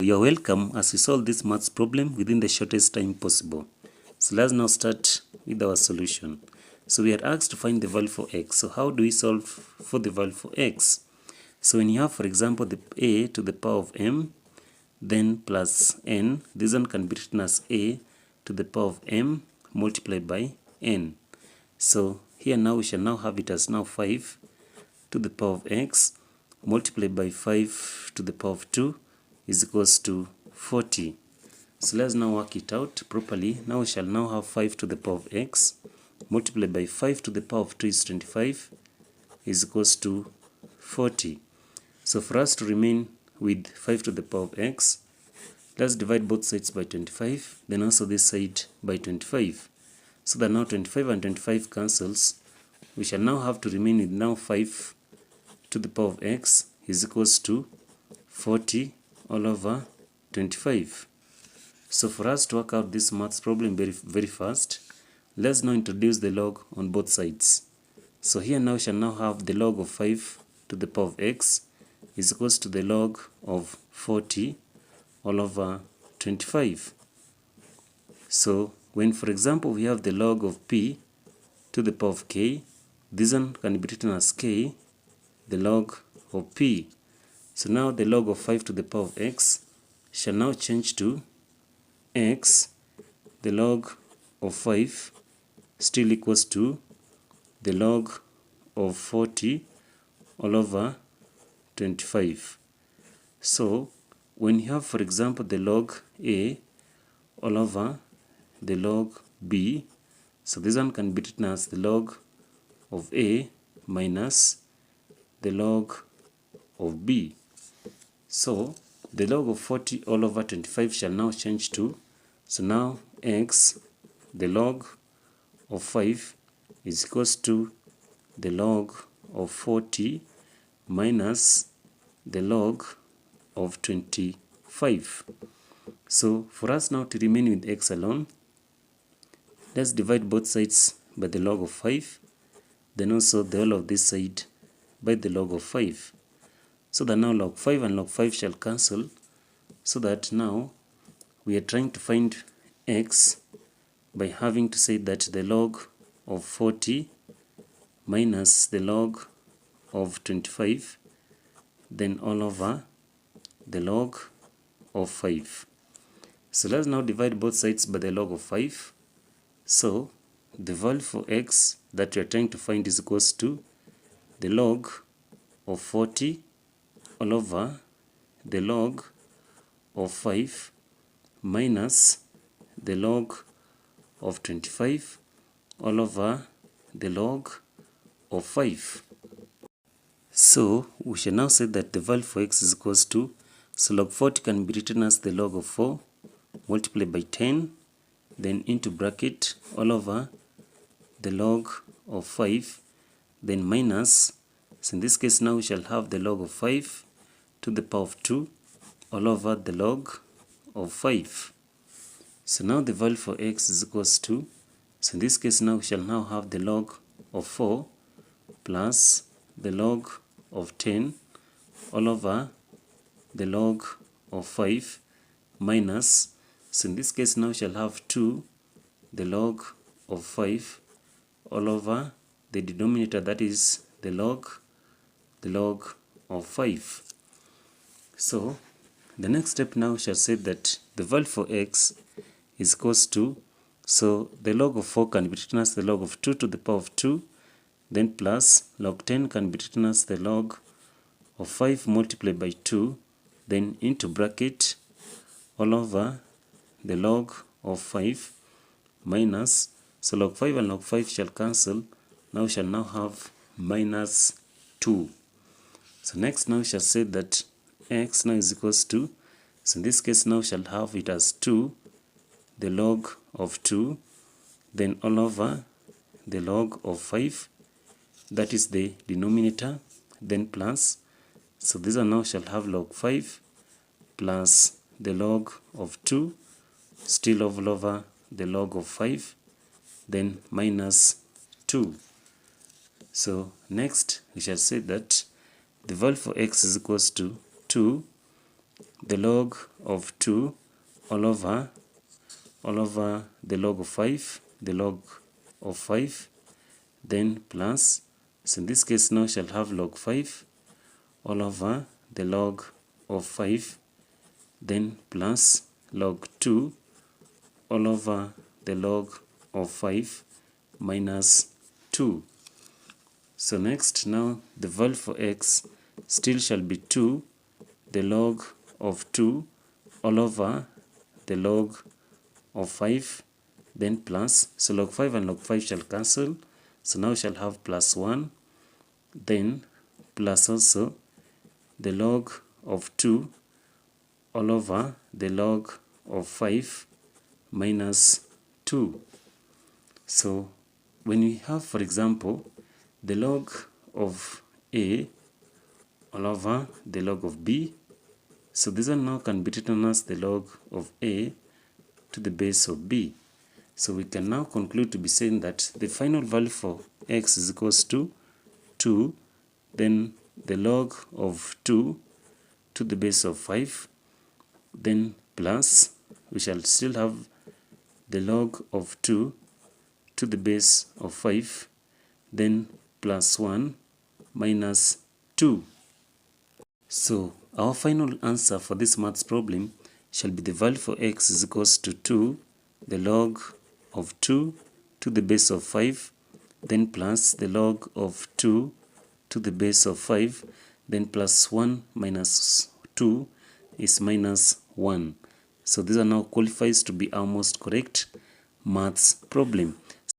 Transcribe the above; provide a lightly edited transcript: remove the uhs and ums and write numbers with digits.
You're welcome as we solve this maths problem within the shortest time possible. So let's now start with our solution. So we are asked to find the value for x. So how do we solve for the value for x? So when you have, for example, the a to the power of m, then plus n, this one can be written as a to the power of m multiplied by n. So here now we shall now have it as now 5 to the power of x multiplied by 5 to the power of 2 is equals to 40. So let's now work it out properly. Now we shall now have 5 to the power of x multiplied by 5 to the power of 2 is 25 is equals to 40. So for us to remain with 5 to the power of x, let's divide both sides by 25, then also this side by 25. So that now 25 and 25 cancels. We shall now have to remain with now 5 to the power of x is equals to 40 all over 25. So for us to work out this maths problem very fast, let's now introduce the log on both sides. So here now we shall now have the log of 5 to the power of x is equals to the log of 40 all over 25. So when, for example, we have the log of p to the power of k, this one can be written as k, the log of p. So now the log of 5 to the power of x shall now change to x, the log of 5 still equals to the log of 40 all over 25. So when you have, for example, the log a all over the log b, so this one can be written as the log of a minus the log of b. So the log of 40 all over 25 shall now change to, so now x, the log of 5 is equals to the log of 40 minus the log of 25. So for us now to remain with x alone, let's divide both sides by the log of 5, then also the whole of this side by the log of 5. So that now log 5 and log 5 shall cancel, so that now we are trying to find x by having to say that the log of 40 minus the log of 25, then all over the log of 5. So let's now divide both sides by the log of 5. So the value for x that we are trying to find is equals to the log of 40 all over the log of 5 minus the log of 25 all over the log of 5. So we shall now say that the value for x is equals to, so log 40 can be written as the log of 4 multiplied by 10, then into bracket all over the log of 5, then minus, so in this case now we shall have the log of 5 to the power of 2 all over the log of 5. So now the value for x is equals to, so in this case now we shall now have the log of 4 plus the log of 10 all over the log of 5 minus, so in this case now we shall have 2 the log of 5 all over the denominator, that is the log of 5. So the next step now shall say that the value for x is equals to, so the log of 4 can be written as the log of 2 to the power of 2, then plus log 10 can be written as the log of 5 multiplied by 2, then into bracket all over the log of 5 minus, so log 5 and log 5 shall cancel, now we shall now have minus 2. So next now we shall say that x now is equals to, so in this case now we shall have it as 2 the log of 2, then all over the log of 5, that is the denominator, then plus, so this one now shall have log 5 plus the log of 2 still all over the log of 5, then minus 2. So next we shall say that the value for x is equals to 2 the log of 2 all over the log of 5, the log of 5, then plus, so in this case now shall have log 5 all over the log of 5, then plus log 2 all over the log of 5 minus 2. So next, now the value for x still shall be 2, the log of 2 all over the log of 5, then plus, so log 5 and log 5 shall cancel, so now we shall have plus 1, then plus also the log of 2 all over the log of 5 minus 2. So when we have, for example, the log of A all over the log of B, so this one now can be written as the log of A to the base of B. So we can now conclude to be saying that the final value for x is equals to 2, then the log of 2 to the base of 5, then plus, we shall still have the log of 2 to the base of 5, then plus 1 minus 2. So our final answer for this maths problem shall be the value for x is equals to 2, the log of 2 to the base of 5, then plus the log of 2 to the base of 5, then plus 1 minus 2 is minus 1. So this one now qualifies to be our most correct maths problem.